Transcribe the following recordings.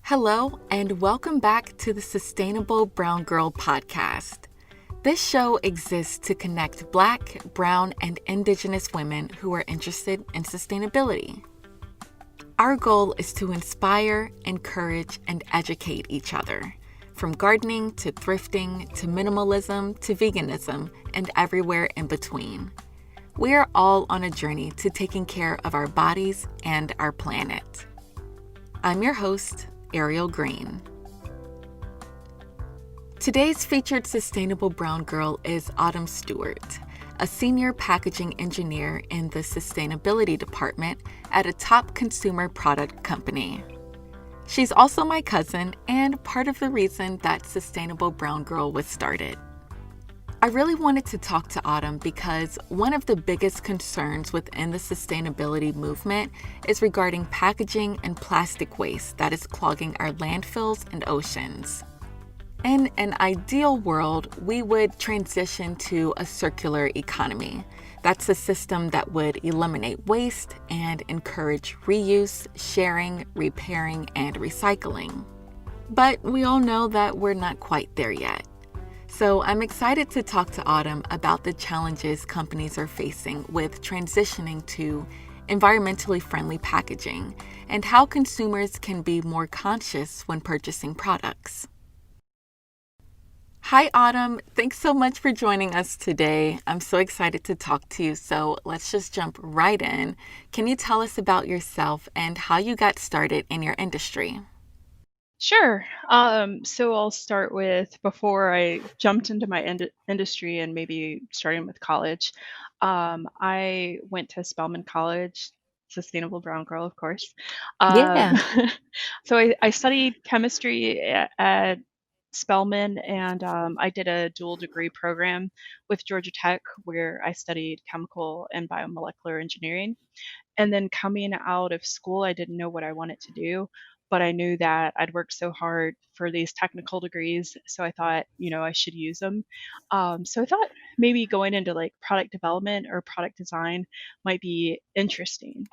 Hello, and welcome back to the Sustainable Brown Girl podcast. This show exists to connect Black, Brown, and Indigenous women who are interested in sustainability. Our goal is to inspire, encourage, and educate each other, from gardening to thrifting to minimalism to veganism and everywhere in between. We are all on a journey to taking care of our bodies and our planet. I'm your host, Ariel Green. Today's featured sustainable brown girl is Autumne Stuart, a senior packaging engineer in the sustainability department at a top consumer product company. She's also my cousin and part of the reason that Sustainable Brown Girl was started. I really wanted to talk to Autumne because one of the biggest concerns within the sustainability movement is regarding packaging and plastic waste that is clogging our landfills and oceans. In an ideal world, we would transition to a circular economy. That's a system that would eliminate waste and encourage reuse, sharing, repairing, and recycling. But we all know that we're not quite there yet. So I'm excited to talk to Autumne about the challenges companies are facing with transitioning to environmentally friendly packaging and how consumers can be more conscious when purchasing products. Hi, Autumne. Thanks so much for joining us today. I'm so excited to talk to you. So let's just jump right in. Can you tell us about yourself and how you got started in your industry? Sure. So I'll start with before I jumped into my industry and maybe starting with college. I went to Spelman College, Sustainable Brown Girl, of course. Um, Yeah. so I studied chemistry at Spelman, and I did a dual degree program with Georgia Tech where I studied chemical and biomolecular engineering. And then coming out of school, I didn't know what I wanted to do, but I knew that I'd worked so hard for these technical degrees. So I thought, I should use them. So I thought maybe going into like product development or product design might be interesting.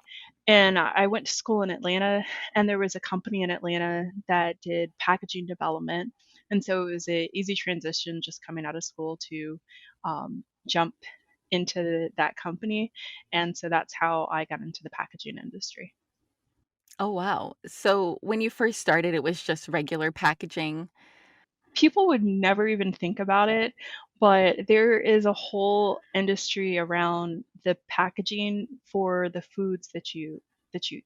And I went to school in Atlanta, and there was a company in Atlanta that did packaging development. And so it was an easy transition just coming out of school to jump into that company. And so that's how I got into the packaging industry. Oh, wow. So when you first started, it was just regular packaging. People would never even think about it, but there is a whole industry around the packaging for the foods that you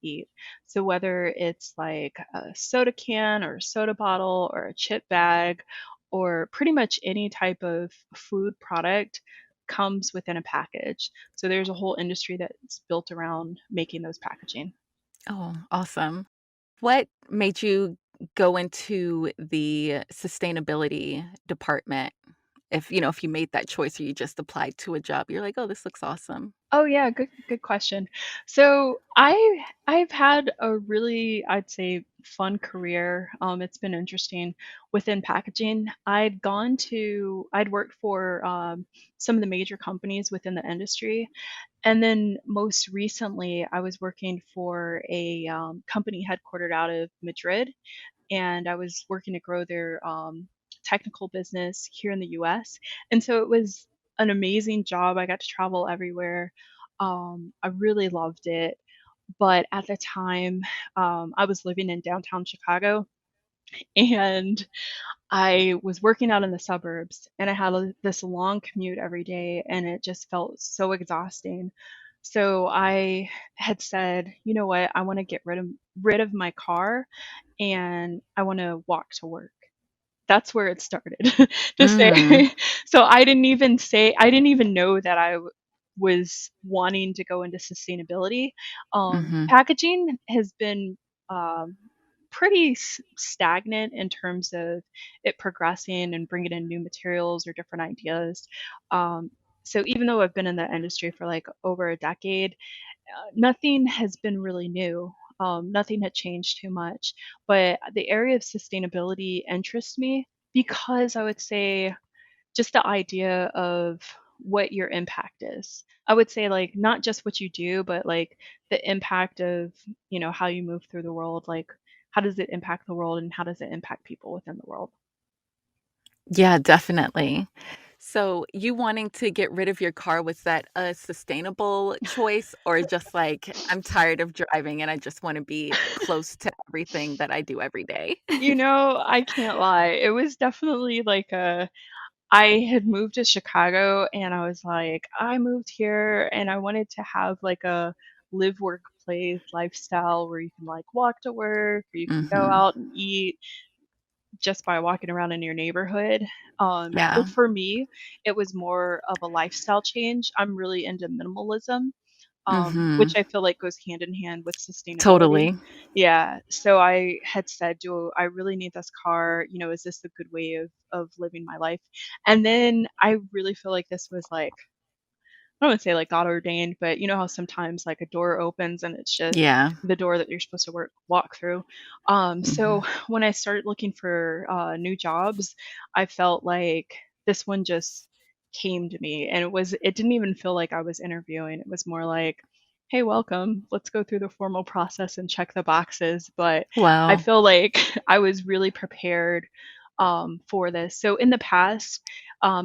eat. So whether it's like a soda can or a soda bottle or a chip bag or pretty much any type of food product comes within a package. So there's a whole industry that's built around making those packaging. Oh, awesome. What made you go into the sustainability department? If you made that choice or you just applied to a job, you're like, "Oh, this looks awesome." Oh yeah, good question. So I've had a really, I'd say, fun career. It's been interesting within packaging. I'd worked for some of the major companies within the industry, and then most recently I was working for a company headquartered out of Madrid, and I was working to grow their technical business here in the US. And so it was an amazing job. I got to travel everywhere. I really loved it. But at the time, I was living in downtown Chicago, and I was working out in the suburbs, and I had this long commute every day, and it just felt so exhausting. So I had said, you know what, I want to get rid of my car, and I want to walk to work. That's where it started. To say, Mm, so I didn't even know that was wanting to go into sustainability. mhm. Packaging has been um, pretty stagnant in terms of it progressing and bringing in new materials or different ideas. Um, so even though I've been in the industry for like over a decade, nothing has been really new. Nothing had changed too much, but the area of sustainability interests me because I would say just the idea of what your impact is. I would say like not just what you do, but like the impact of, how you move through the world, like how does it impact the world and how does it impact people within the world? Yeah, definitely. So, you wanting to get rid of your car, was that a sustainable choice or just like, "I'm tired of driving and I just wanna be close to everything that I do every day?" I can't lie. It was definitely like a I had moved to Chicago and I was like, I moved here and I wanted to have like a live, work, play lifestyle where you can like walk to work or you can go Mhm. out and eat just by walking around in your neighborhood. So Yeah. for me, it was more of a lifestyle change. I'm really into minimalism, which Mhm. I feel like goes hand in hand with sustainability. Totally. Yeah. So I had said, do I really need this car? Is this a good way of living my life? And then I really feel like this was like I don't want to say like God ordained, but you know how sometimes like a door opens and it's just Yeah. the door that you're supposed to walk through. So Mhm. when I started looking for new jobs, I felt like this one just came to me, and it didn't even feel like I was interviewing. It was more like, hey, welcome. Let's go through the formal process and check the boxes. But I Wow. feel like I was really prepared for this. So in the past,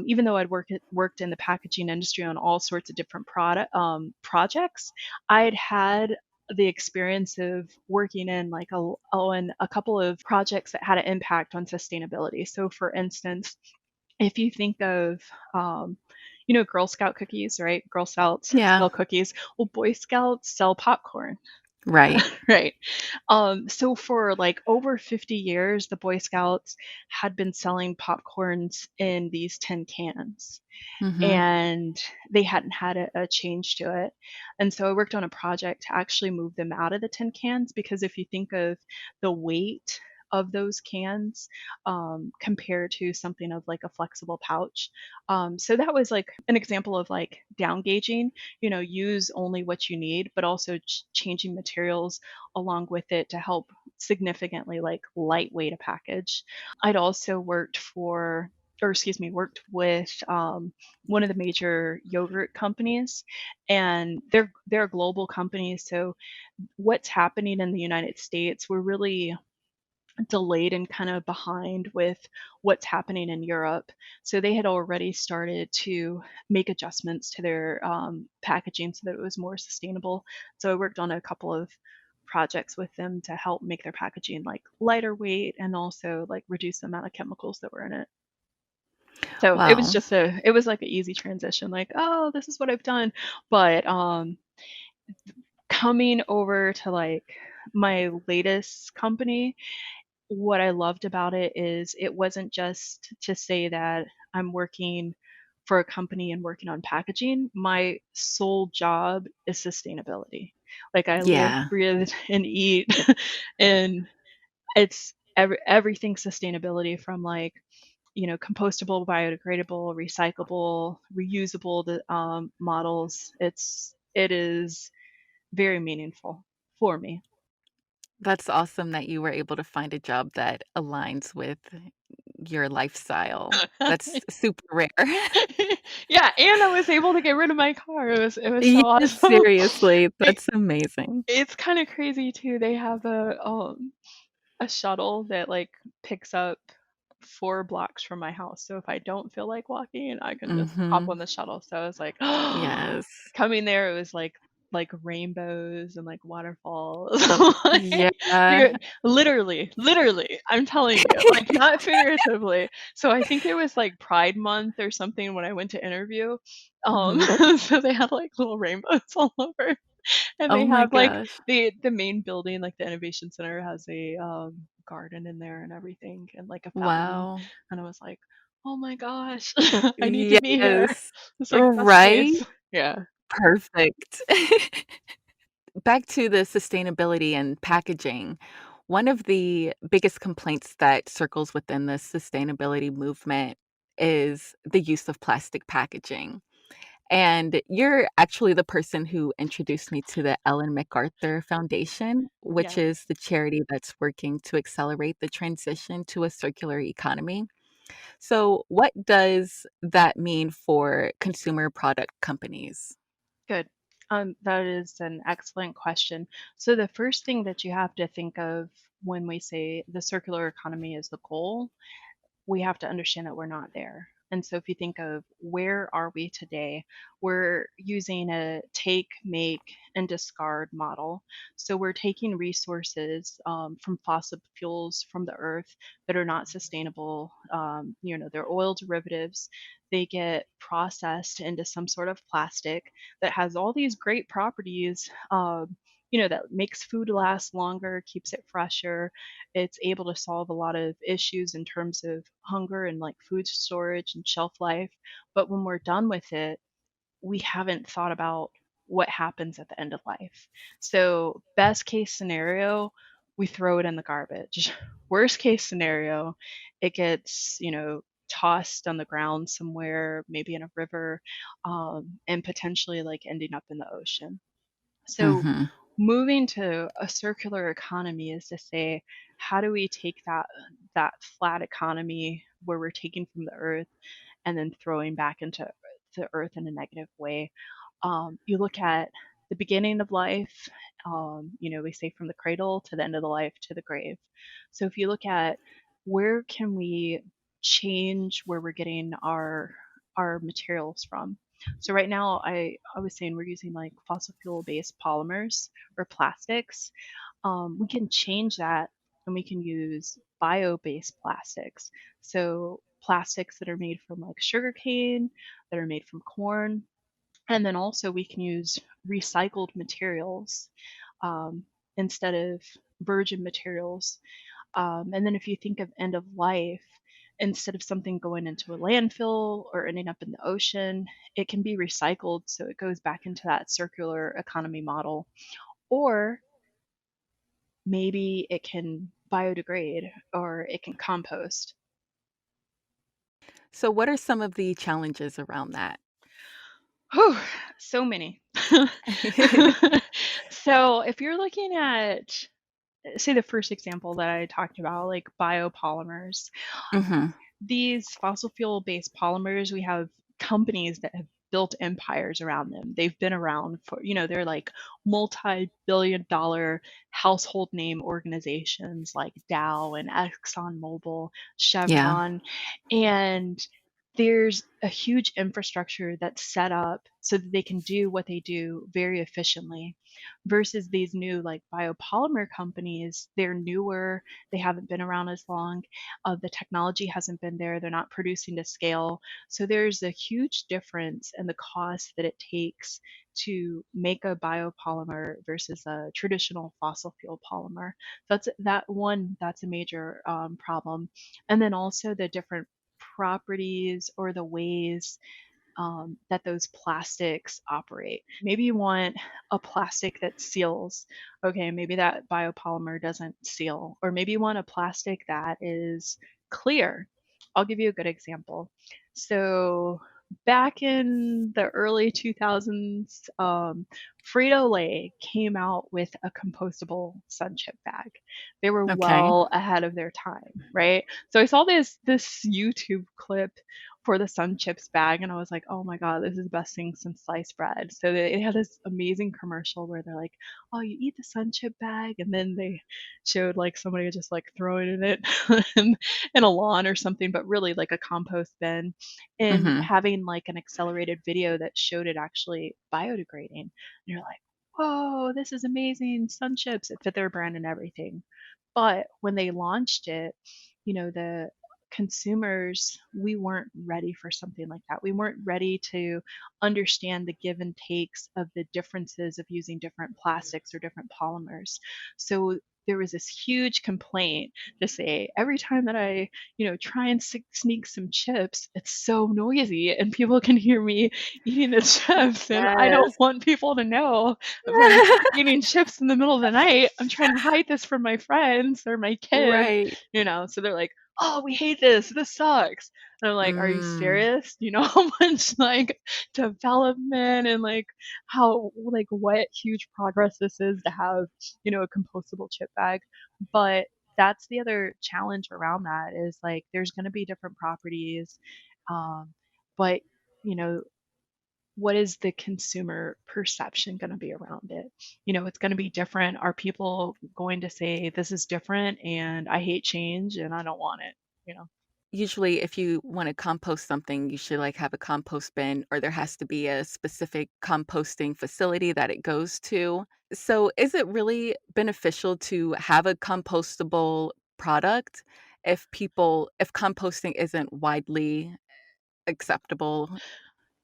even though worked in the packaging industry on all sorts of different projects, I'd had the experience of working in like in a couple of projects that had an impact on sustainability. So, for instance, if you think of Girl Scout cookies, right? Girl Scouts Yeah. sell cookies. Well, Boy Scouts sell popcorn. Right. Right. So for like over 50 years, the Boy Scouts had been selling popcorns in these tin cans, Mhm. and they hadn't had a change to it. And so I worked on a project to actually move them out of the tin cans, because if you think of the weight of those cans compared to something of like a flexible pouch. So that was like an example of like down gauging, use only what you need, but also changing materials along with it to help significantly like lightweight a package. I'd also worked with one of the major yogurt companies, and they're a global company. So what's happening in the United States, we're really delayed and kind of behind with what's happening in Europe. So they had already started to make adjustments to their packaging so that it was more sustainable. So I worked on a couple of projects with them to help make their packaging like lighter weight and also like reduce the amount of chemicals that were in it. So Wow. it was like an easy transition, like, oh, this is what I've done. But coming over to like my latest company, what I loved about it is it wasn't just to say that I'm working for a company and working on packaging. My sole job is sustainability. Like I live, Yeah. breathe, and eat, and it's everything sustainability, from like compostable, biodegradable, recyclable, reusable models. It is very meaningful for me. That's awesome that you were able to find a job that aligns with your lifestyle. That's super rare. Yeah, and I was able to get rid of my car. It was so Yes, awesome. seriously, It, that's amazing. it's kind of crazy too. They have a shuttle that like picks up 4 blocks from my house. So if I don't feel like walking, I can just hop Mhm. on the shuttle. So I was like, Yes. coming there, it was like rainbows and like waterfalls. Like, Yeah. dude, literally, I'm telling you, like not figuratively. So I think it was like Pride Month or something when I went to interview. Mhm. So they had like little rainbows all over. And Oh they my have like gosh. the main building, like the innovation center, has a garden in there and everything, and like a fountain. Wow. And I was like, oh my gosh, I need to be here. Yes. It's like the best Right? place. Yeah. Perfect. Back to the sustainability and packaging. One of the biggest complaints that circles within the sustainability movement is the use of plastic packaging. And you're actually the person who introduced me to the Ellen MacArthur Foundation, which Yes. is the charity that's working to accelerate the transition to a circular economy. So, what does that mean for consumer product companies? Good. That is an excellent question. So the first thing that you have to think of when we say the circular economy is the goal, we have to understand that we're not there. And so if you think of where are we today, we're using a take, make, and discard model. So we're taking resources from fossil fuels from the earth that are not sustainable. They're oil derivatives. They get processed into some sort of plastic that has all these great properties. That makes food last longer, keeps it fresher, it's able to solve a lot of issues in terms of hunger and like food storage and shelf life. But when we're done with it, we haven't thought about what happens at the end of life. So, best case scenario, we throw it in the garbage. Worst case scenario, it gets, tossed on the ground somewhere, maybe in a river, and potentially like ending up in the ocean. So, Mm-hmm. moving to a circular economy is to say, how do we take that flat economy where we're taking from the earth and then throwing back into the earth in a negative way? You look at the beginning of life, we say from the cradle to the end of the life to the grave. So if you look at where can we change where we're getting our materials from. So right now I was saying we're using like fossil fuel based polymers or plastics. We can change that and we can use bio-based plastics. So plastics that are made from like sugarcane, that are made from corn, and then also we can use recycled materials um, instead of virgin materials. And then if you think of end of life, instead of something going into a landfill or ending up in the ocean, it can be recycled so it goes back into that circular economy model. Or maybe it can biodegrade or it can compost. So, what are some of the challenges around that? Whew, so many. So if you're looking at, say, the first example that I talked about, like biopolymers, Mm-hmm. these fossil fuel based polymers, we have companies that have built empires around them. They've been around for, they're like multi-billion-dollar household name organizations like Dow and ExxonMobil, Yeah. Chevron, and there's a huge infrastructure that's set up so that they can do what they do very efficiently versus these new like biopolymer companies. They're newer, they haven't been around as long, the technology hasn't been there, they're not producing to scale. So there's a huge difference in the cost that it takes to make a biopolymer versus a traditional fossil fuel polymer. That's a major problem. And then also the different properties or the ways that those plastics operate. Maybe you want a plastic that seals. Okay, maybe that biopolymer doesn't seal. Or maybe you want a plastic that is clear. I'll give you a good example. So, back in the early 2000s, Frito-Lay came out with a compostable sun chip bag. They were Okay. well ahead of their time, right? So I saw this YouTube clip for the Sun Chips bag, and I was like, oh my god, this is the best thing since sliced bread. So they had this amazing commercial where they're like, oh, you eat the Sun Chip bag, and then they showed like somebody just like throwing in it in a lawn or something, but really like a compost bin, and Mm-hmm. having like an accelerated video that showed it actually biodegrading. And you're like, whoa, this is amazing, Sun Chips. It fit their brand and everything. But when they launched it, the consumers, we weren't ready for something like that. We weren't ready to understand the give and takes of the differences of using different plastics or different polymers. So there was this huge complaint to say every time that I, try and sneak some chips, it's so noisy and people can hear me eating the chips. And I don't Yes. want people to know if I'm eating chips in the middle of the night. I'm trying to hide this from my friends or my kids, Right. so they're like, oh, we hate this. This sucks. And I'm like, are you Mm. serious? Do you know how much like development and like how like what huge progress this is to have, a compostable chip bag? But that's the other challenge around that is like there's going to be different properties, but you know what is the consumer perception going to be around it? It's going to be different. Are people going to say this is different and I hate change and I don't want it? You know. Usually, if you wanna compost something, you should, like, have a compost bin, or there has to be a specific composting facility that it goes to. So, is it really beneficial to have a compostable product if composting isn't widely acceptable?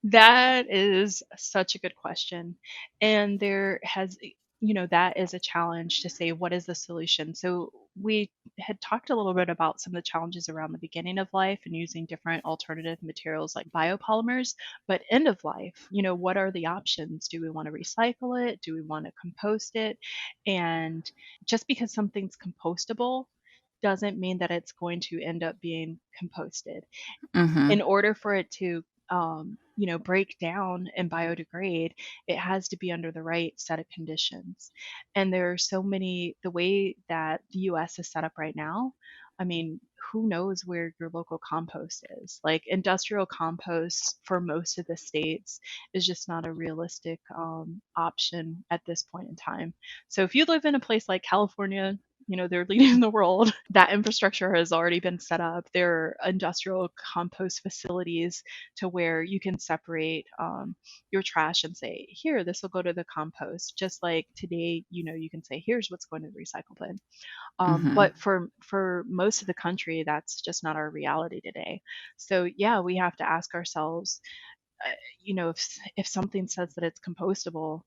That is such a good question. And that is a challenge to say, what is the solution? So, we had talked a little bit about some of the challenges around the beginning of life and using different alternative materials like biopolymers, but end of life, what are the options? Do we want to recycle it? Do we want to compost it? And just because something's compostable doesn't mean that it's going to end up being composted. Mhm, In order for it to break down and biodegrade, it has to be under the right set of conditions. And there are so many, the way that the US is set up right now, I mean, who knows where your local compost is? Like industrial compost for most of the states is just not a realistic option at this point in time. So if you live in a place like California, they're leading the world. That infrastructure has already been set up. There are industrial compost facilities to where you can separate your trash and say, here, this will go to the compost. Just like today, you can say, here's what's going to the recycle bin. mhm. But for most of the country, that's just not our reality today. So yeah, we have to ask ourselves, if something says that it's compostable,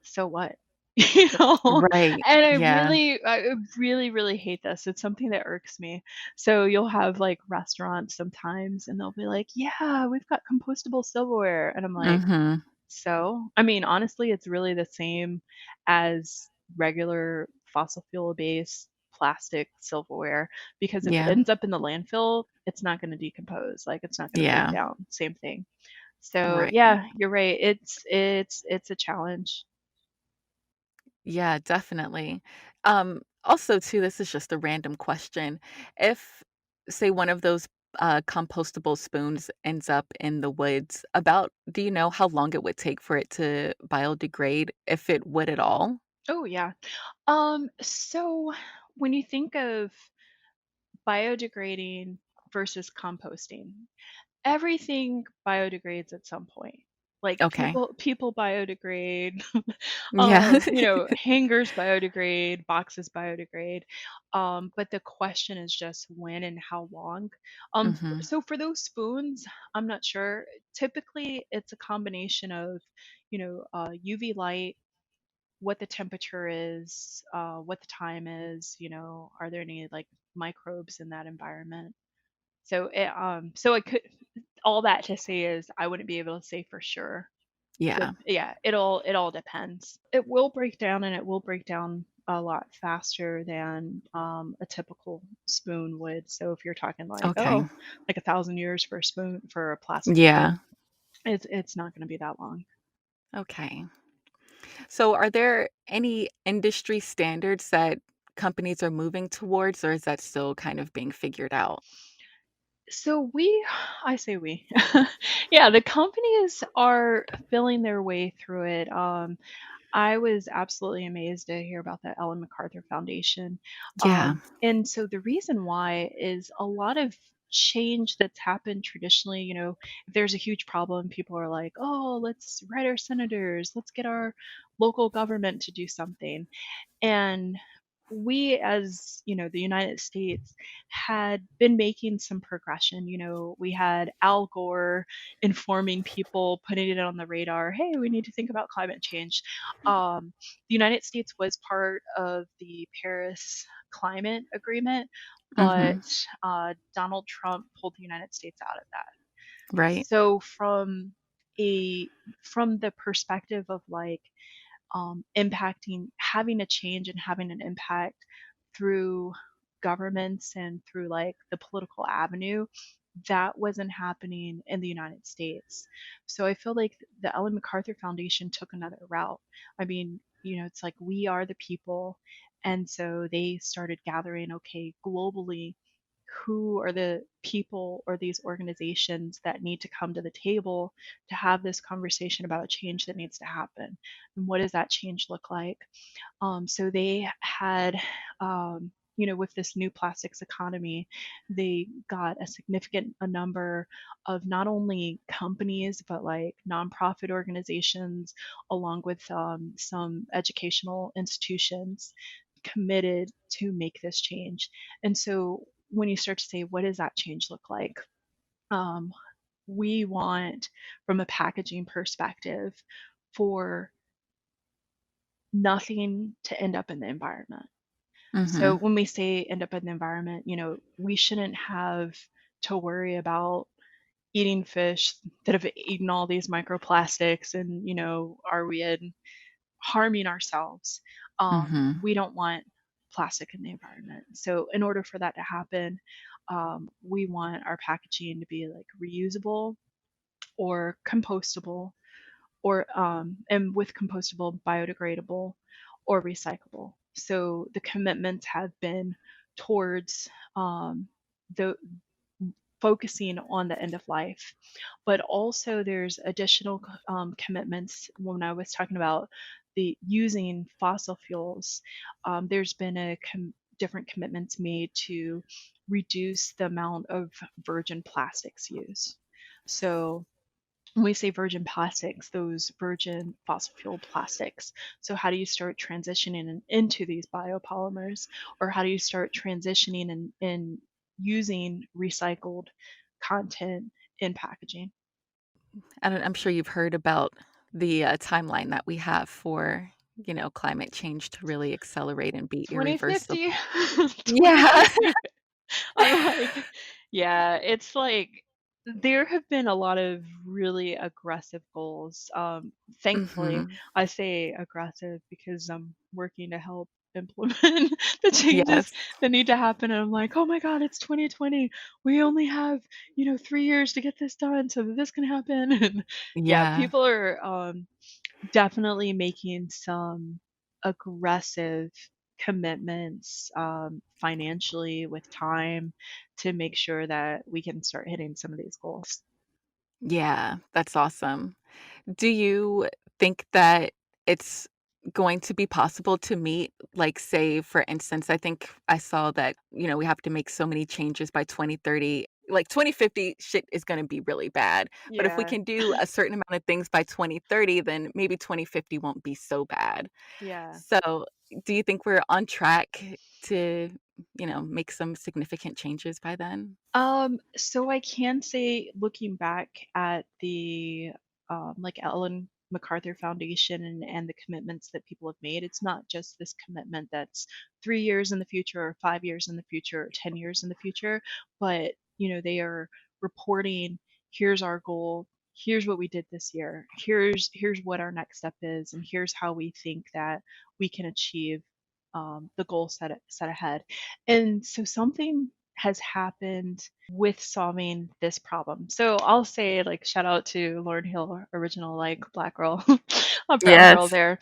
so what? You know, Right, and yeah. I really, really hate this. It's something that irks me. So you'll have like restaurants sometimes and they'll be like, yeah, we've got compostable silverware. And I'm like, Mhm. so? I mean, honestly, it's really the same as regular fossil fuel based plastic silverware because if it Yeah, ends up in the landfill, it's not going to decompose. Like it's not going to break yeah, down. Same thing. So right. yeah, you're right. It's a challenge. Yeah, definitely. Also too, this is just a random question. If, say, one of those, compostable spoons ends up in the woods, do you know how long it would take for it to biodegrade, if it would at all? Oh yeah. So when you think of biodegrading versus composting, everything biodegrades at some point. Like Okay. people biodegrade, Yeah. hangers biodegrade, boxes biodegrade. But the question is just when and how long. Mhm, So for those spoons, I'm not sure. Typically, it's a combination of, UV light, what the temperature is, what the time is, are there any like microbes in that environment? So it could, all that to say is I wouldn't be able to say for sure. yeah. Yeah, it all depends. It will break down and it will break down a lot faster than a typical spoon would. So if you're talking like, Okay. like 1,000 years for a spoon for a plastic spoon, Yeah. it's not going to be that long. Okay. So are there any industry standards that companies are moving towards, or is that still kind of being figured out? So I say we, yeah, the companies are feeling their way through it. I was absolutely amazed to hear about the Ellen MacArthur Foundation. Yeah. And so the reason why is a lot of change that's happened traditionally, if there's a huge problem, people are like, oh, let's write our senators, let's get our local government to do something. And we, as the United States, had been making some progression. We had Al Gore informing people, putting it on the radar, hey, we need to think about climate change. The United States was part of the Paris Climate Agreement, but Mhm. Donald Trump pulled the United States out of that. Right. So a from the perspective of like impacting, having a change and having an impact through governments and through like the political avenue, that wasn't happening in the United States. So I feel like the Ellen MacArthur Foundation took another route. I mean, it's like we are the people. And so they started gathering, okay, globally, who are the people or these organizations that need to come to the table to have this conversation about a change that needs to happen, and what does that change look like. So they had, with this new plastics economy, they got a significant a number of not only companies but like nonprofit organizations, along with some educational institutions, committed to make this change. And so when you start to say, what does that change look like? Um, we want, from a packaging perspective, for nothing to end up in the environment. So Mm-hmm. when we say end up in the environment, we shouldn't have to worry about eating fish that have eaten all these microplastics, and are we harming ourselves? Mm-hmm. We don't want plastic in the environment. So in order for that to happen, we want our packaging to be like reusable or compostable, or and with compostable, biodegradable, or recyclable. So the commitments have been towards the focusing on the end of life, but also there's additional commitments. When I was talking about the using fossil fuels, there's been different commitments made to reduce the amount of virgin plastics used. So when we say virgin plastics, those virgin fossil fuel plastics. So how do you start transitioning into these biopolymers, or how do you start transitioning and using recycled content in packaging? I'm sure you've heard about the timeline that we have for, climate change to really accelerate and be irreversible. 2050. Yeah. 2050. I'm like, yeah, it's like there have been a lot of really aggressive goals. Thankfully, Hmm. I say aggressive because I'm working to help implement the changes Yes. that need to happen. And I'm like, oh my God, it's 2020. We only have, 3 years to get this done so that this can happen. And yeah, Yeah. people are definitely making some aggressive commitments, financially, with time, to make sure that we can start hitting some of these goals. Yeah. That's awesome. Do you think that it's going to be possible to meet, like, say, for instance, I think I saw that, we have to make so many changes by 2030. Like 2050 shit is going to be really bad. But if we Yeah, can do a certain amount of things by 2030, then maybe 2050 won't be so bad. yeah. So, do you think we're on track to, make some significant changes by then? So I can say, looking back at the like Ellen MacArthur Foundation, and the commitments that people have made, it's not just this commitment that's 3 years in the future, or 5 years in the future, or 10 years in the future, but they are reporting, here's our goal, here's what we did this year, here's what our next step is, and here's how we think that we can achieve the goal set ahead. And so something has happened with solving this problem. So I'll say, like, shout out to Lauren Hill, original like black girl, a brown girl Yes. there.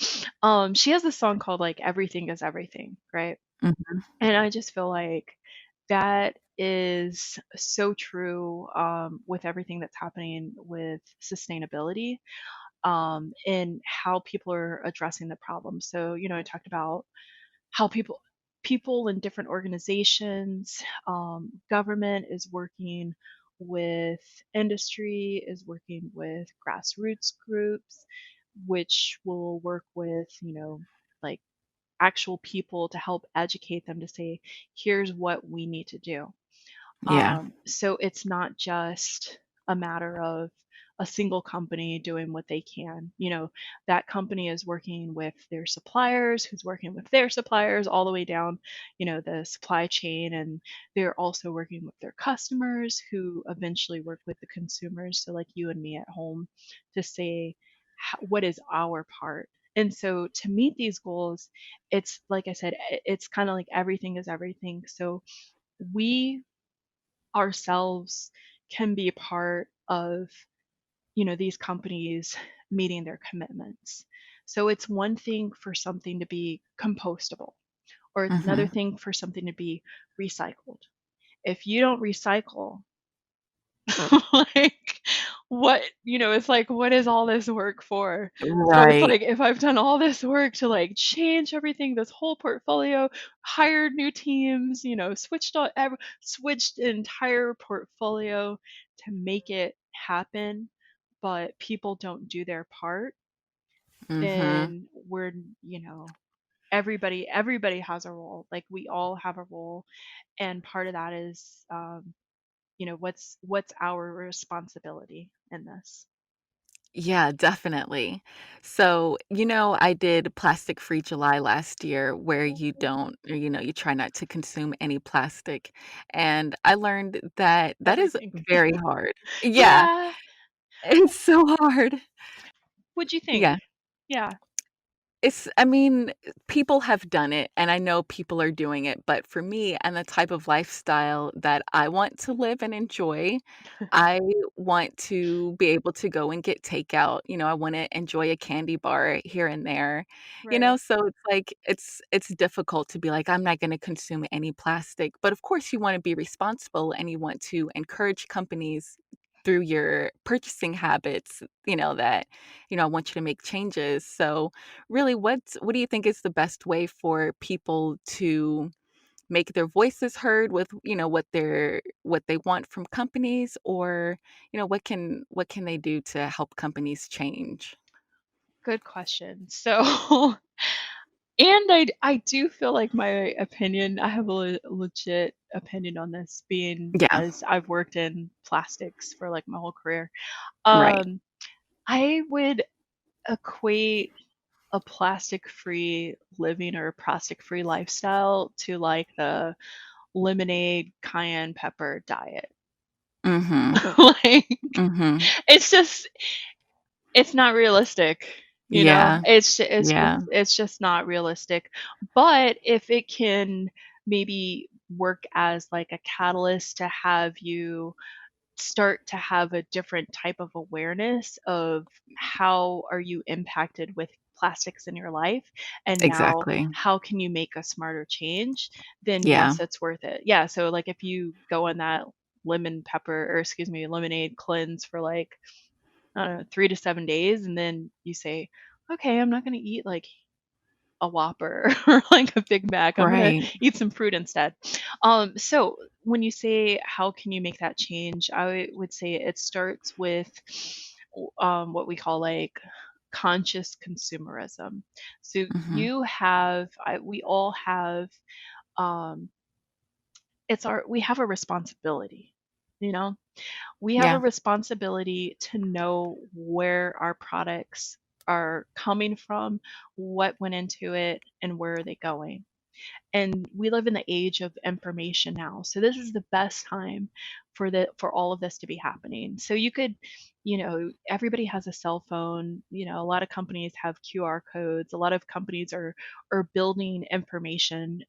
She has this song called like Everything is Everything, right? Mhm. And I just feel like that is so true, with everything that's happening with sustainability, and how people are addressing the problem. So, I talked about how people in different organizations, government is working with industry, is working with grassroots groups, which will work with, like, actual people to help educate them to say, here's what we need to do. Yeah. So it's not just a matter of a single company doing what they can. That company is working with their suppliers, who's working with their suppliers, all the way down, the supply chain. And they're also working with their customers, who eventually work with the consumers. So, like you and me at home, to say, what is our part? And so to meet these goals, it's like I said, it's kind of like everything is everything. So we ourselves can be a part of, these companies meeting their commitments. So it's one thing for something to be compostable, or it's another Mhm. thing for something to be recycled. if you don't recycle, like, what, it's like, what is all this work for? So it's Right. like, if I've done all this work to like change everything, this whole portfolio, hired new teams, switched the entire portfolio to make it happen, but people don't do their part, Mhm. then we're, you know, everybody has a role. Like, we all have a role, and part of that is, what's our responsibility in this. Yeah, definitely. So, I did Plastic Free July last year where you Ooh, don't, or, you try not to consume any plastic. And I learned that that is everything. very hard. Yeah, Yeah. it's so hard. What'd you think? Yeah. Yeah. I mean, people have done it and I know people are doing it, but for me and the type of lifestyle that I want to live and enjoy, I want to be able to go and get takeout. I want to enjoy a candy bar here and there. Right. So it's like it's difficult to be like I'm not going to consume any plastic, but of course you want to be responsible and you want to encourage companies through your purchasing habits, that I want you to make changes. So really, what do you think is the best way for people to make their voices heard with, what they want from companies, or, what can they do to help companies change? Good question. So, and I do feel like my opinion, I have a legit opinion on this, being Yeah, as I've worked in plastics for like my whole career. right. Um, I would equate a plastic-free living or a plastic-free lifestyle to like the lemonade cayenne pepper diet. Mhm. Like, Mhm. it's just, it's not realistic, Yeah. Yeah. it's just not realistic. But if it can maybe work as like a catalyst to have you start to have a different type of awareness of how are you impacted with plastics in your life, and now Exactly. how can you make a smarter change, then Yeah. yes, it's worth it. Yeah, so like if you go on that lemon pepper, or excuse me, lemonade cleanse for like, I don't know, 3 to 7 days, and then you say, okay, I'm not going to eat like a Whopper or like a Big Mac. I'm gonna Right. eat some fruit instead. So when you say how can you make that change, I would say it starts with what we call like conscious consumerism. So Mhm. we all have, um, we have a responsibility, you know? We have a Yeah. responsibility to know where our products are coming from, what went into it, and where are they going. And we live in the age of information now. So this is the best time for all of this to be happening. So you could, everybody has a cell phone, a lot of companies have QR codes, a lot of companies are building information,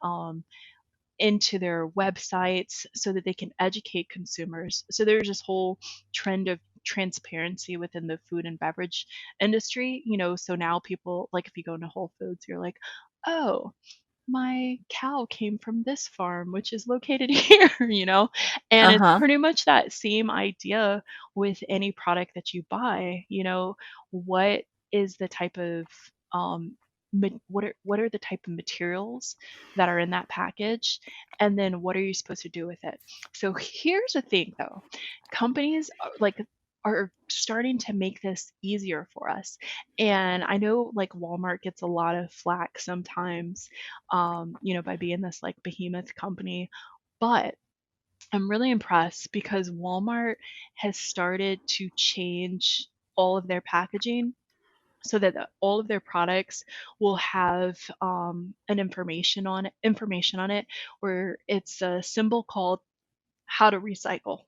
into their websites so that they can educate consumers. So there's this whole trend of transparency within the food and beverage industry. So now people, like, if you go into Whole Foods, you're like, oh, my cow came from this farm, which is located here, and it's Uh-huh. pretty much that same idea with any product that you buy. What is the type of, what are the type of materials that are in that package, and then what are you supposed to do with it? So here's the thing, though, companies are starting to make this easier for us. And I know like Walmart gets a lot of flack sometimes, by being this like behemoth company. But I'm really impressed because Walmart has started to change all of their packaging so that all of their products will have, an information on it, where it's a symbol called how to recycle.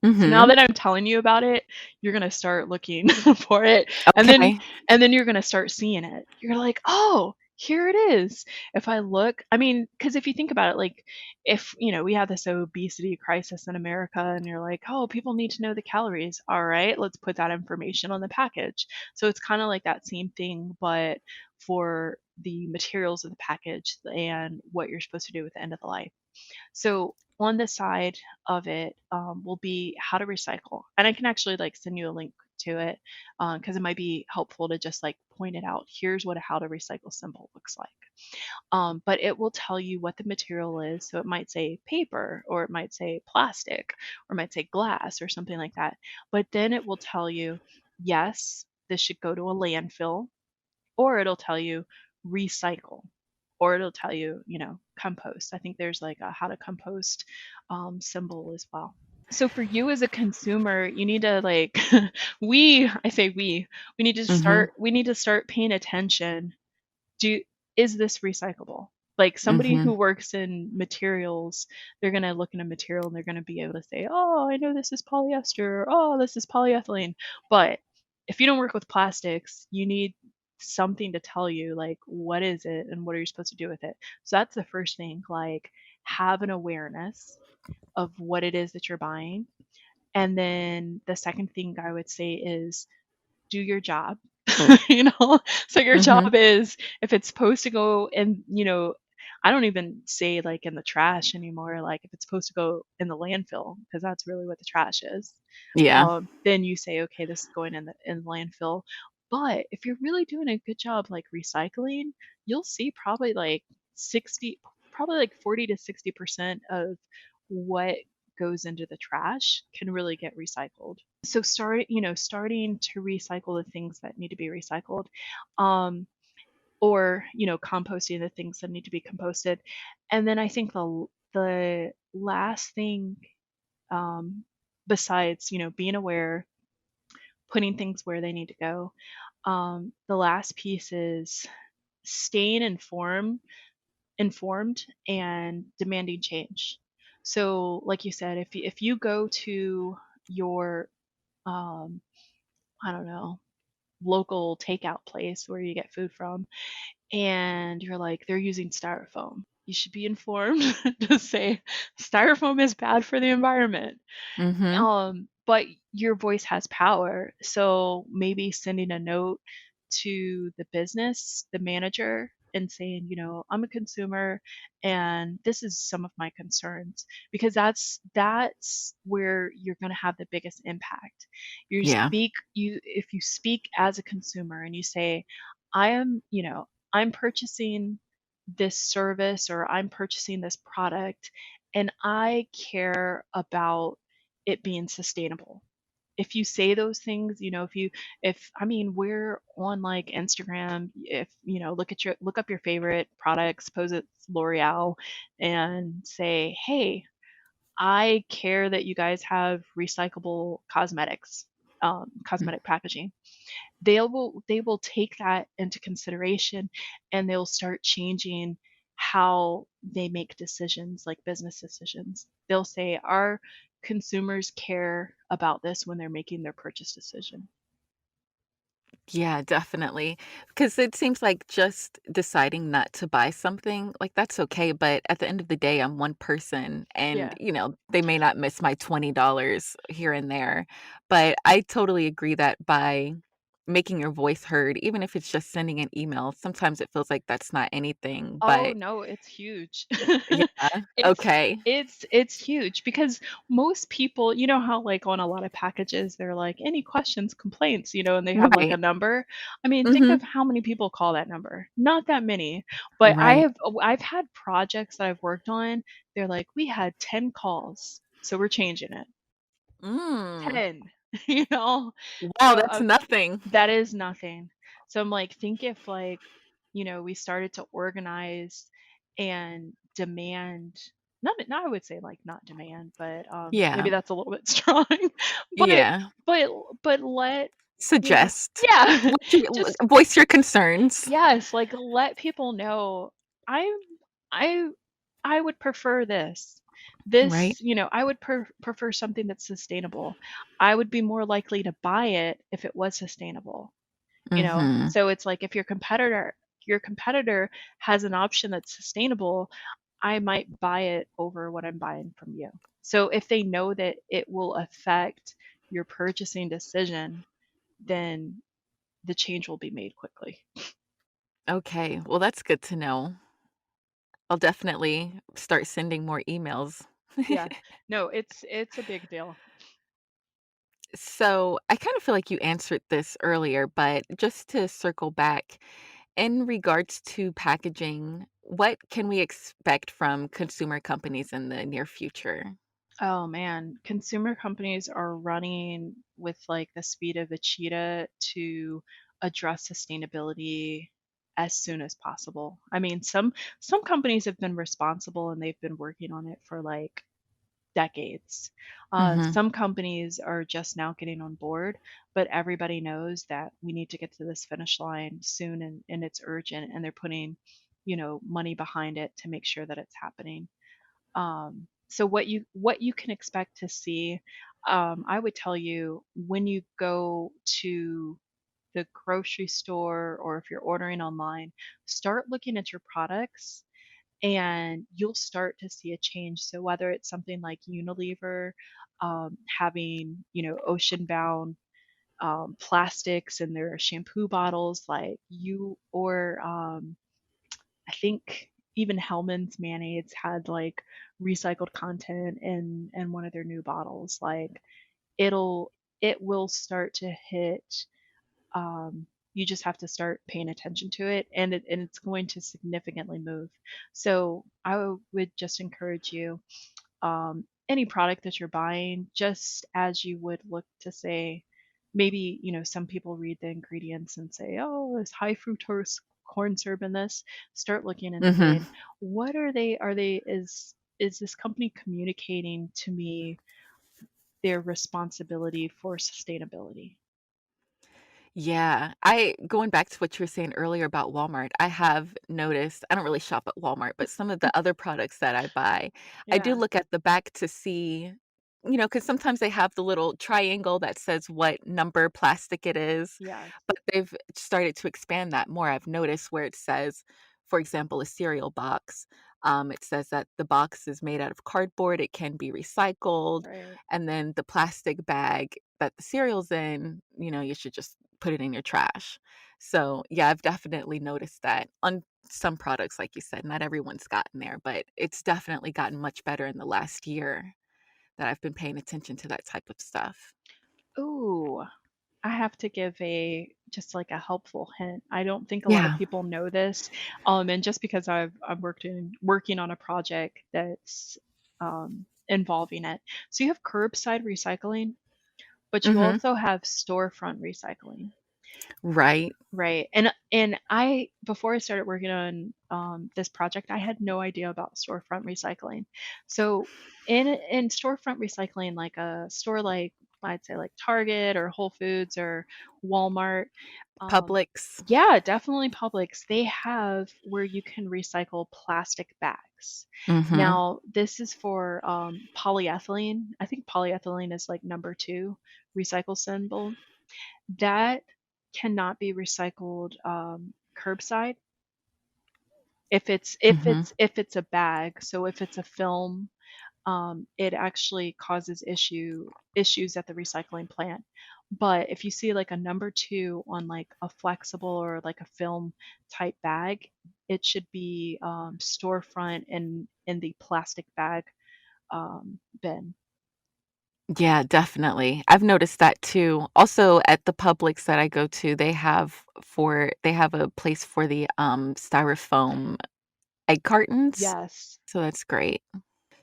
So now Mhm. that I'm telling you about it, you're gonna start looking for it, and then Okay. you're gonna start seeing it. You're like, "Oh, here it is." If I look, I mean, because if you think about it, like, if, we have this obesity crisis in America, and you're like, "Oh, people need to know the calories." All right, let's put that information on the package. So it's kind of like that same thing, but for the materials of the package and what you're supposed to do at the end of the life. So on the side of it will be how to recycle, and I can actually like send you a link to it because it might be helpful to just like point it out. Here's what a how to recycle symbol looks like. But it will tell you what the material is. So it might say paper, or it might say plastic, or it might say glass, or something like that. But then it will tell you, yes, this should go to a landfill, or it'll tell you recycle, or it'll tell you, compost. I think there's like a how to compost symbol as well. So for you as a consumer, you need to like I say we need to Mm-hmm. start paying attention. Do Is this recyclable? Like somebody Mm-hmm. who works in materials, they're going to look in a material and they're going to be able to say, "Oh, I know this is polyester. Oh, this is polyethylene." But if you don't work with plastics, you need something to tell you like what is it and what are you supposed to do with it. So that's the first thing, like have an awareness of what it is that you're buying. And then the second thing I would say is do your job. So your Mm-hmm. job is, if it's supposed to go in, I don't even say like in the trash anymore, like if it's supposed to go in the landfill, because that's really what the trash is. Yeah. Then you say, okay, this is going in the landfill. But if you're really doing a good job like recycling, you'll see probably like 60, probably like 40 to 60% of what goes into the trash can really get recycled. So starting to recycle the things that need to be recycled, um, or composting the things that need to be composted. And then I think the last thing, um, besides being aware, putting things where they need to go, the last piece is staying informed and demanding change. So like you said, if you go to your um, I don't know, local takeout place where you get food from, and you're like, they're using styrofoam, you should be informed to say styrofoam is bad for the environment. Mm-hmm. But your voice has power. So maybe sending a note to the business, the manager, and saying, I'm a consumer and this is some of my concerns, because that's where you're going to have the biggest impact. Yeah. If you speak as a consumer and you say, I'm purchasing this service, or I'm purchasing this product, and I care about it being sustainable. If you say those things, if I mean, we're on like Instagram, if look up your favorite products, suppose it's L'Oreal, and say, hey, I care that you guys have recyclable cosmetics, cosmetic packaging. They will take that into consideration, and they'll start changing how they make decisions, like business decisions. They'll say, our consumers care about this when they're making their purchase decision. Yeah, definitely. Because it seems like just deciding not to buy something, like, that's okay, but at the end of the day, I'm one person and, Yeah. they may not miss my $20 here and there. But I totally agree that by making your voice heard, even if it's just sending an email, sometimes it feels like that's not anything, Oh but no, it's huge. yeah, It's okay. it's huge, because most people, how like on a lot of packages they're like, any questions, complaints, and they have like a Right. number. I mean, think of Mhm. how many people call that number. Not that many. But Right. I've had projects that I've worked on. They're like, we had 10 calls, so we're changing it. Mm. 10. You know? Wow, So that's nothing. that is nothing. So I'm like, think if like, we started to organize and demand, not I would say like not demand, but maybe Yeah. that's a little bit strong. but Yeah. but but let Suggest. yeah, What you just voice your concerns. yes, like let people know, I'm I I would prefer this. Right? I would prefer something that's sustainable. I would be more likely to buy it if it was sustainable. Mhm. So it's like, if your competitor has an option that's sustainable, I might buy it over what I'm buying from you. So if they know that it will affect your purchasing decision, then the change will be made quickly. Okay, well, that's good to know. I'll definitely start sending more emails. Yeah. No, it's a big deal. So I kind of feel like you answered this earlier, but just to circle back, in regards to packaging, what can we expect from consumer companies in the near future? Oh man, consumer companies are running with like the speed of a cheetah to address sustainability as soon as possible. I mean, some companies have been responsible and they've been working on it for like decades. Hmm. Some companies are just now getting on board, but everybody knows that we need to get to this finish line soon and it's urgent and they're putting, money behind it to make sure that it's happening. So what you can expect to see, I would tell you when you go to the grocery store or if you're ordering online, start looking at your products and you'll start to see a change. So whether it's something like Unilever having, ocean bound plastics in their shampoo bottles, like you, or I think even Hellman's mayonnaise had like recycled content in one of their new bottles. Like it'll it will start to hit. You just have to start paying attention to it, and it's going to significantly move. So I would just encourage you, any product that you're buying, just as you would look to say, maybe, some people read the ingredients and say, oh, there's high fructose corn syrup in this. Start looking and saying, Hmm. what is this company communicating to me their responsibility for sustainability? Yeah, I going back to what you were saying earlier about Walmart, I have noticed, I don't really shop at Walmart, but some of the other products that I buy, I do Yeah. look at the back to see, because sometimes they have the little triangle that says what number plastic it is, Yes. but they've started to expand that more. I've noticed where it says, for example, a cereal box, it says that the box is made out of cardboard, it can be recycled, Right. and then the plastic bag that the cereal's in, you should just put it in your trash. So, yeah, I've definitely noticed that on some products, like you said, not everyone's gotten there, but it's definitely gotten much better in the last year that I've been paying attention to that type of stuff. Ooh, I have to give a just like a helpful hint. I don't think a lot of Yeah. people know this, and just because I've working on a project that's involving it. So you have curbside recycling, but you Mhm. also have storefront recycling. Right. Right. And I before I started working on this project, I had no idea about storefront recycling. So in storefront recycling, like a store like I'd say like Target or Whole Foods or Walmart, um, Publix. yeah, definitely Publix. They have where you can recycle plastic bags. Mhm. Now, this is for polyethylene. I think polyethylene is like number two recycle symbol that cannot be recycled curbside if it's if Mhm. it's if it's a bag. So if it's a film, it actually causes issues at the recycling plant. But if you see like a number two on like a flexible or like a film type bag, it should be storefront and in the plastic bag bin. Yeah, definitely. I've noticed that too. Also, at the Publix that I go to, they have a place for the, styrofoam egg cartons, Yes. so that's great.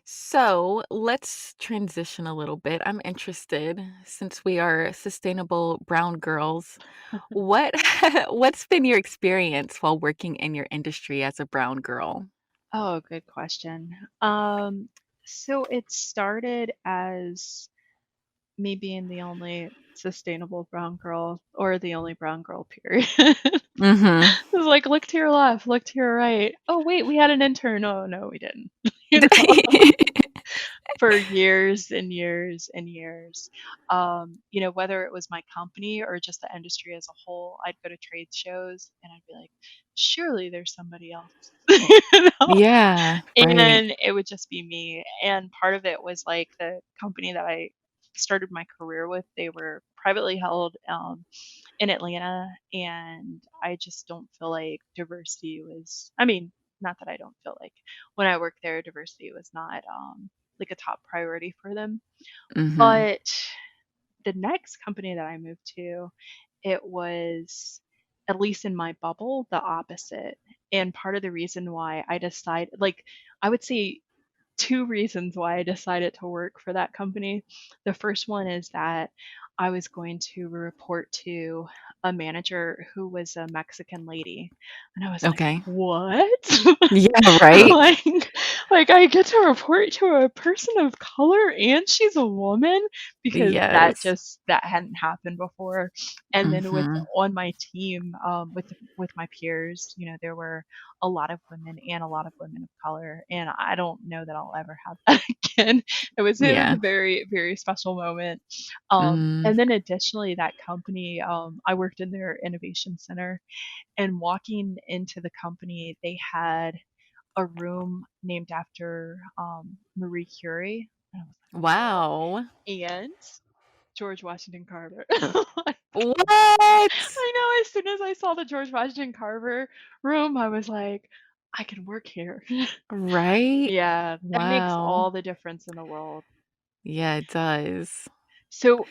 So let's transition a little bit. I'm interested, since we are sustainable brown girls, what what's been your experience while working in your industry as a brown girl? Oh, good question. So it started as me being the only sustainable brown girl or the only brown girl, period. Mhm. It was like, look to your left, look to your right. Oh, wait, we had an intern. Oh, no, we didn't. You know, for years and years and years. Whether it was my company or just the industry as a whole, I'd go to trade shows and I'd be like, surely there's somebody else. you know? Yeah, right. And it would just be me. And part of it was like the company that I started my career with, they were privately held in Atlanta. And I just don't feel like diversity was, I mean, not that I don't feel like when I worked there, diversity was not like a top priority for them. Mm-hmm. But the next company that I moved to, it was, at least in my bubble, the opposite. And part of the reason why I decided, like, I would say two reasons why I decided to work for that company. The first one is that I was going to report to a manager who was a Mexican lady. And I was like, Okay. what? Yeah, right? like, like I get to report to a person of color and she's a woman, because Yes. that hadn't happened before. And then with Mm-hmm. on my team, with my peers, there were a lot of women and a lot of women of color, and I don't know that I'll ever have that again. It was Yeah. a very, very special moment. Mm. And then additionally, that company, I worked in their innovation center, and walking into the company, they had a room named after Marie Curie. And I was like, whoa. Wow. And George Washington Carver. What? I know, as soon as I saw the George Washington Carver room, I was like, I can work here. Right? Yeah, that makes Wow. all the difference in the world. Yeah, it does. So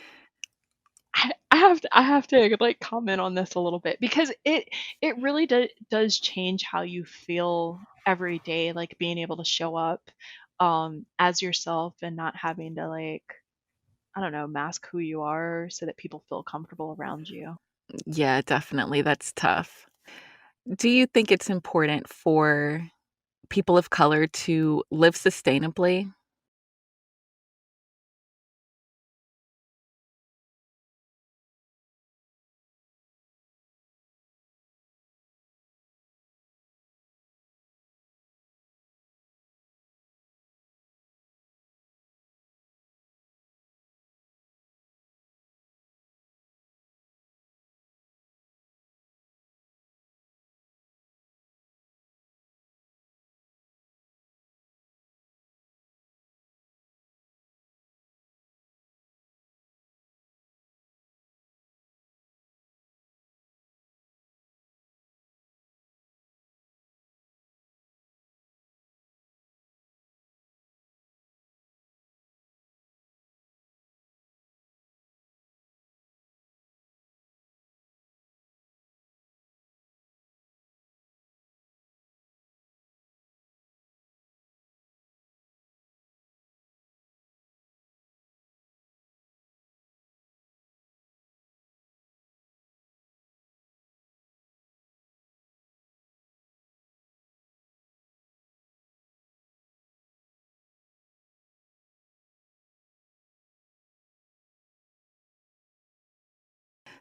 I have to like comment on this a little bit, because it really does change how you feel every day, like being able to show up as yourself and not having to, like, I don't know, mask who you are so that people feel comfortable around you. Yeah, definitely. That's tough. Do you think it's important for people of color to live sustainably?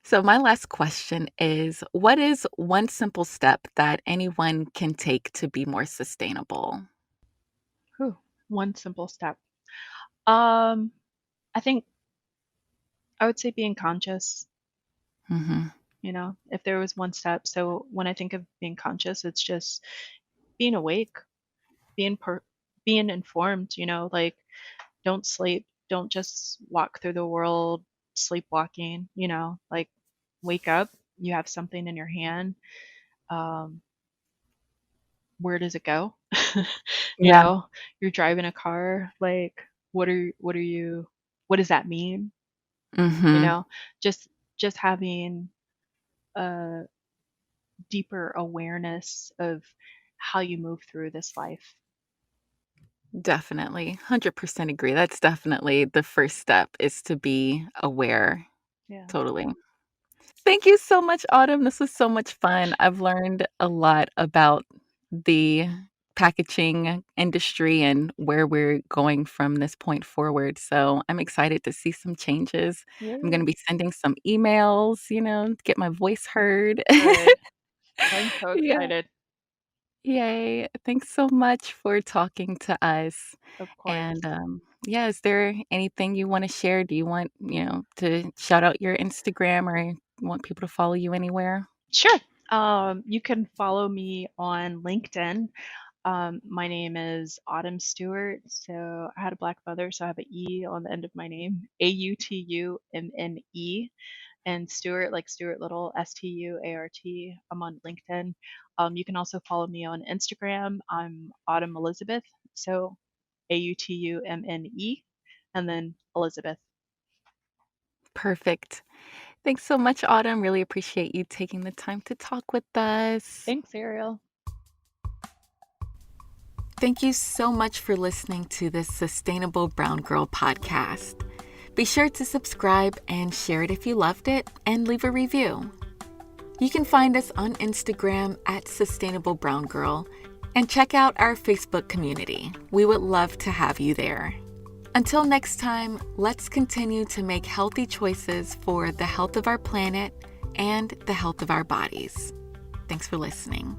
So, my last question is, what is one simple step that anyone can take to be more sustainable? Whew, one simple step. Um, I think I would say being conscious, Mhm. if there was one step. So when I think of being conscious, it's just being awake, being being informed, like, don't sleep, don't just walk through the world sleepwalking, like, wake up, you have something in your hand. Um, where does it go? you Yeah. know, you're driving a car, like, what does that mean? You Mhm. know, just just having a deeper awareness of how you move through this life. Definitely. 100% agree. That's definitely the first step is to be aware. Yeah. Totally. Thank you so much, Autumn. This was so much fun. I've learned a lot about the packaging industry and where we're going from this point forward. So I'm excited to see some changes. I'm going to Yay. be sending some emails, to get my voice heard. Good. I'm so Yeah. excited. Yay. Thanks so much for talking to us. Of course. And yeah, is there anything you want to share? Do you want, to shout out your Instagram or want people to follow you anywhere? Sure. You can follow me on LinkedIn. My name is Autumn Stewart. So I had a black mother, so I have an E on the end of my name, Autumne. and Stuart, like Stuart Little, Stuart. I'm on LinkedIn. You can also follow me on Instagram. I'm Autumn Elizabeth, so AUTUMNE, and then Elizabeth. Perfect. Thanks so much, Autumn. Really appreciate you taking the time to talk with us. Thanks, Ariel. Thank you so much for listening to this Sustainable Brown Girl podcast. Be sure to subscribe and share it if you loved it, and leave a review. You can find us on Instagram at Sustainable Brown Girl, and check out our Facebook community. We would love to have you there. Until next time, let's continue to make healthy choices for the health of our planet and the health of our bodies. Thanks for listening.